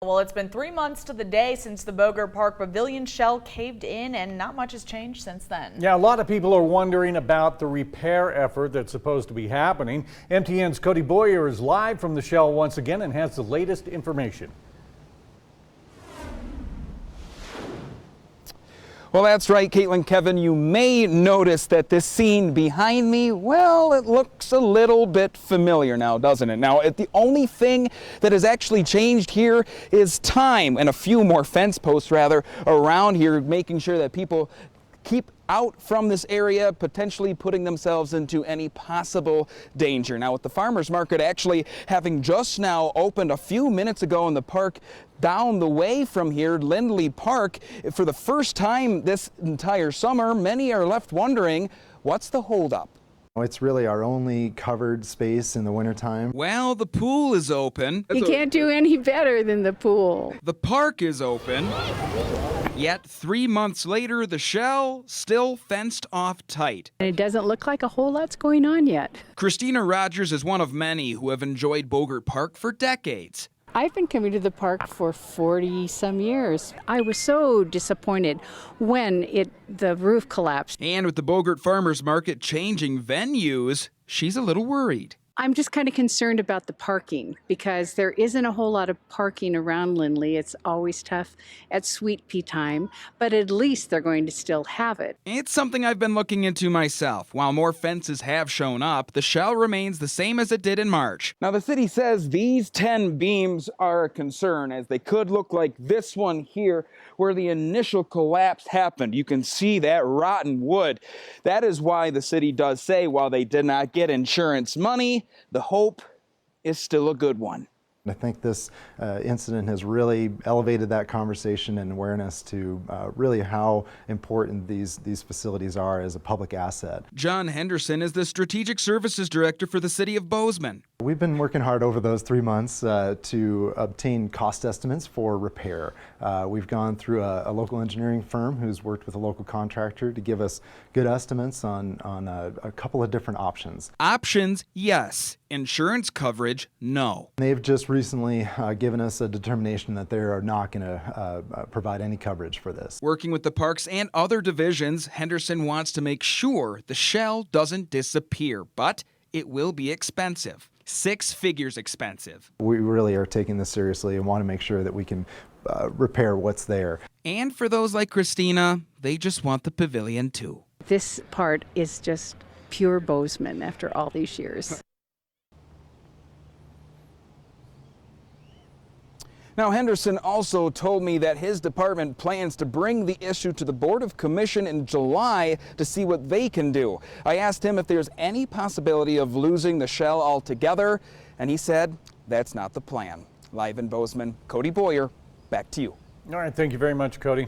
Well, it's been 3 months to the day since the Bogert Park Pavilion shell caved in, and not much has changed since then. Yeah, a lot of people are wondering about the repair effort that's supposed to be happening. MTN's Cody Boyer is live from the shell once again and has the latest information. Well, that's right, Caitlin, Kevin. You may notice that this scene behind me, well, it looks a little bit familiar now, doesn't it? Now, the only thing that has actually changed here is time and a few more fence posts, rather, around here, making sure that people keep out from this area, potentially putting themselves into any possible danger. Now, with the farmers market actually having just now opened a few minutes ago in the park down the way from here, Lindley Park, for the first time this entire summer, many are left wondering, what's the holdup? It's really our only covered space in the wintertime. Well, the pool is open. You can't do any better than the pool. The park is open. Yet 3 months later, the shell still fenced off tight. And it doesn't look like a whole lot's going on yet. Christina Rogers is one of many who have enjoyed Bogert Park for decades. I've been coming to the park for 40-some years. I was so disappointed when the roof collapsed. And with the Bogert Farmers Market changing venues, she's a little worried. I'm just kind of concerned about the parking because there isn't a whole lot of parking around Lindley. It's always tough at sweet pea time, but at least they're going to still have it. It's something I've been looking into myself. While more fences have shown up, the shell remains the same as it did in March. Now, the city says these 10 beams are a concern, as they could look like this one here, where the initial collapse happened. You can see that rotten wood. That is why the city does say, while they did not get insurance money, the hope is still a good one. I think this incident has really elevated that conversation and awareness to really how important these facilities are as a public asset. John Henderson is the Strategic Services Director for the City of Bozeman. We've been working hard over those 3 months to obtain cost estimates for repair. We've gone through a local engineering firm who's worked with a local contractor to give us good estimates on a couple of different options. Options, yes. Insurance coverage, no. They've just recently given us a determination that they are not going to provide any coverage for this. Working with the parks and other divisions, Henderson wants to make sure the shell doesn't disappear, but it will be expensive. 6 figures expensive. We really are taking this seriously and want to make sure that we can repair what's there. And for those like Christina, they just want the pavilion too. This part is just pure Bozeman after all these years. Now, Henderson also told me that his department plans to bring the issue to the Board of Commission in July to see what they can do. I asked him if there's any possibility of losing the shell altogether, and he said that's not the plan. Live in Bozeman, Cody Boyer, back to you. All right, thank you very much, Cody.